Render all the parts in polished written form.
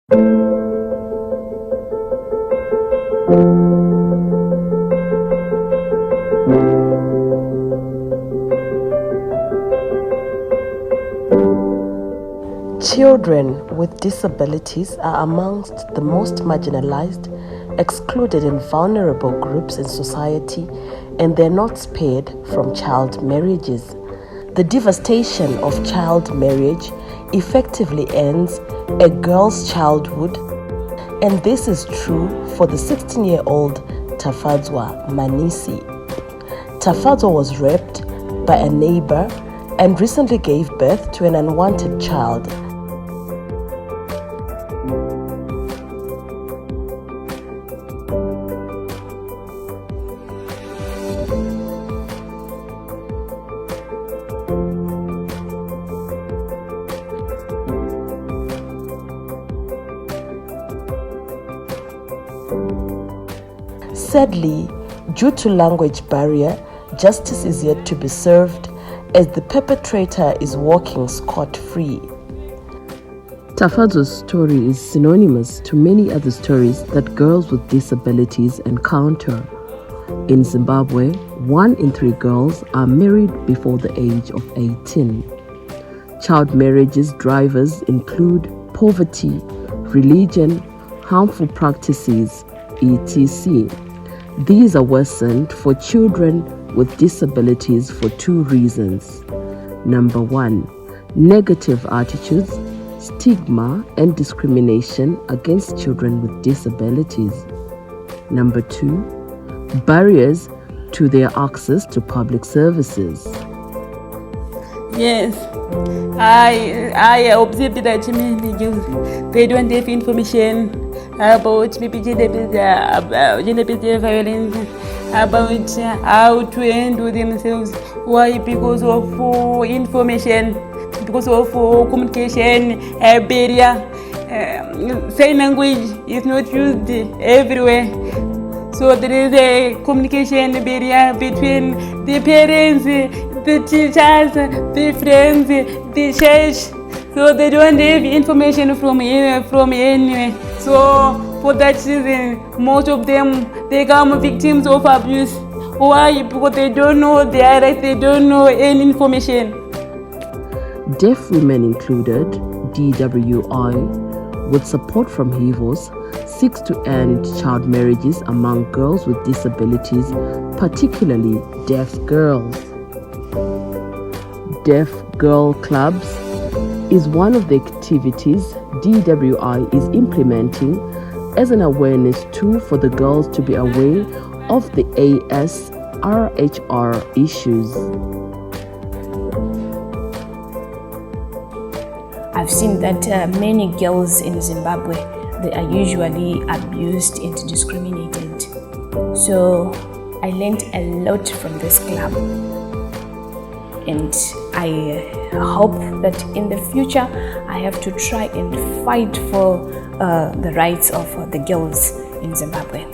Children with disabilities are amongst the most marginalized, excluded and vulnerable groups in society, and they're not spared from child marriages. The devastation of child marriage effectively ends a girl's childhood, and this is true for the 16-year-old Tafadzwa Manisi. Tafadzwa was raped by a neighbor and recently gave birth to an unwanted child. Sadly, due to language barrier, justice is yet to be served as the perpetrator is walking scot-free. Tafadzwa's story is synonymous to many other stories that girls with disabilities encounter. In Zimbabwe, 1 in 3 girls are married before the age of 18. Child marriage's drivers include poverty, religion, harmful practices, etc. These are worsened for children with disabilities for 2 reasons. Number 1, negative attitudes, stigma and discrimination against children with disabilities. Number 2, barriers to their access to public services. Yes, I observed that many girls, they don't have information about gender-based violence, about how to handle themselves. Why? Because of information, because of communication barrier. Sign language is not used everywhere. So there is a communication barrier between the parents, the teachers, the friends, the church. So they don't have information from anywhere. So for that reason, most of them, they become victims of abuse. Why? Because they don't know their rights, they don't know any information. Deaf Women Included, DWI, with support from HIVOS, seeks to end child marriages among girls with disabilities, particularly deaf girls. Deaf Girl Clubs is one of the activities DWI is implementing as an awareness tool for the girls to be aware of the ASRHR issues. I've seen that many girls in Zimbabwe, they are usually abused and discriminated. So I learned a lot from this club, and I hope that in the future I have to try and fight for the rights of the girls in Zimbabwe.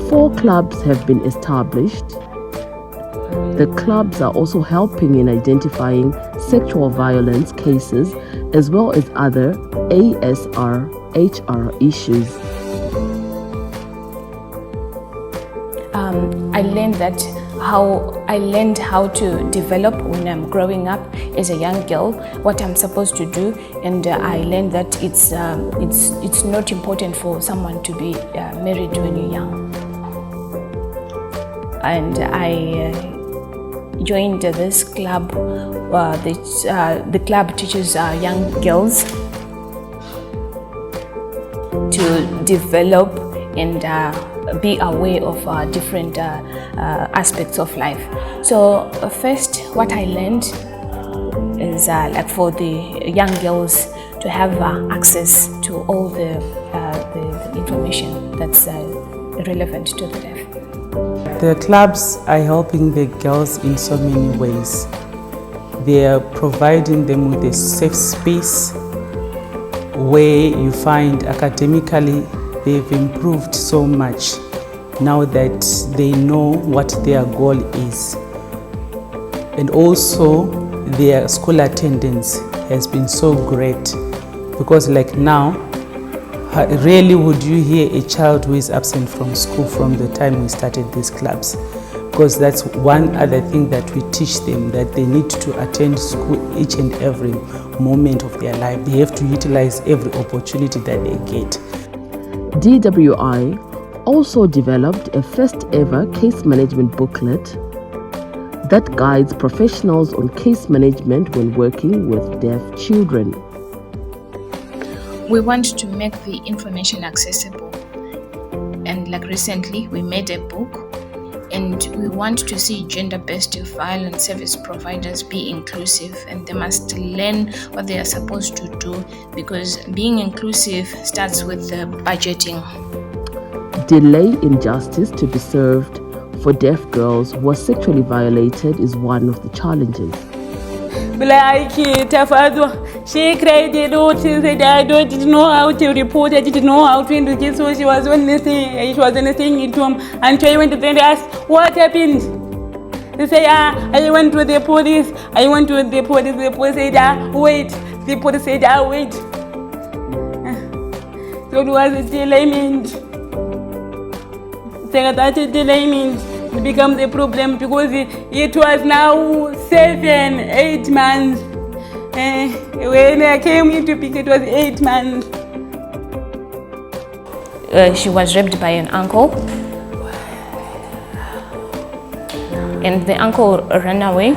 4 clubs have been established. The clubs are also helping in identifying sexual violence cases as well as other ASRHR issues. I learned how to develop when I'm growing up as a young girl, what I'm supposed to do, and I learned that it's not important for someone to be married when you're young. And I joined this club. The club teaches young girls to develop and be aware of different aspects of life. So first, what I learned is like for the young girls to have access to all the information that's relevant to the deaf. The clubs are helping the girls in so many ways. They are providing them with a safe space where you find academically they've improved so much now that they know what their goal is. And also their school attendance has been so great because like now, rarely would you hear a child who is absent from school from the time we started these clubs, because that's one other thing that we teach them, that they need to attend school each and every moment of their life. They have to utilize every opportunity that they get. DWI also developed a first ever case management booklet that guides professionals on case management when working with deaf children. We want to make the information accessible, and like recently we made a book, and we want to see gender-based violence service providers be inclusive, and they must learn what they are supposed to do, because being inclusive starts with the budgeting. Delay in justice to be served for deaf girls who are sexually violated is one of the challenges. She cried a lot. She said, I didn't know how to report. I didn't know how to investigate. So she was only staying at home. And I went to them and asked, what happened? They say, I went to the police. I went to the police. The police said, wait. The police said, wait. So it was a delayment. So that delayment becomes a problem, because it was now 7-8 months. When I came into pick, it was 8 months. She was raped by an uncle, and the uncle ran away,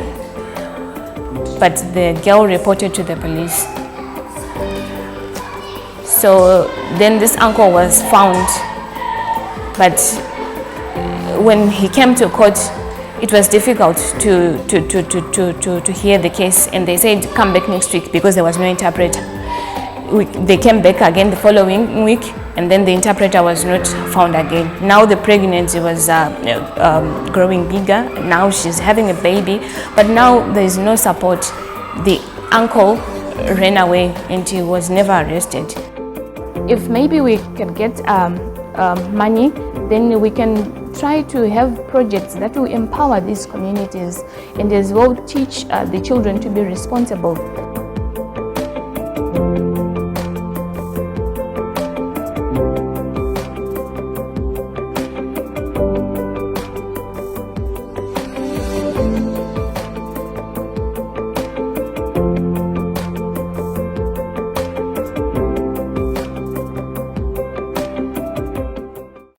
but the girl reported to the police. So then this uncle was found, but when he came to court, it was difficult to hear the case, and they said come back next week because there was no interpreter. They came back again the following week, and then the interpreter was not found again. Now the pregnancy was growing bigger. Now she's having a baby, but now there is no support. The uncle ran away and he was never arrested. If maybe we can get money, then we can try to have projects that will empower these communities and as well teach the children to be responsible.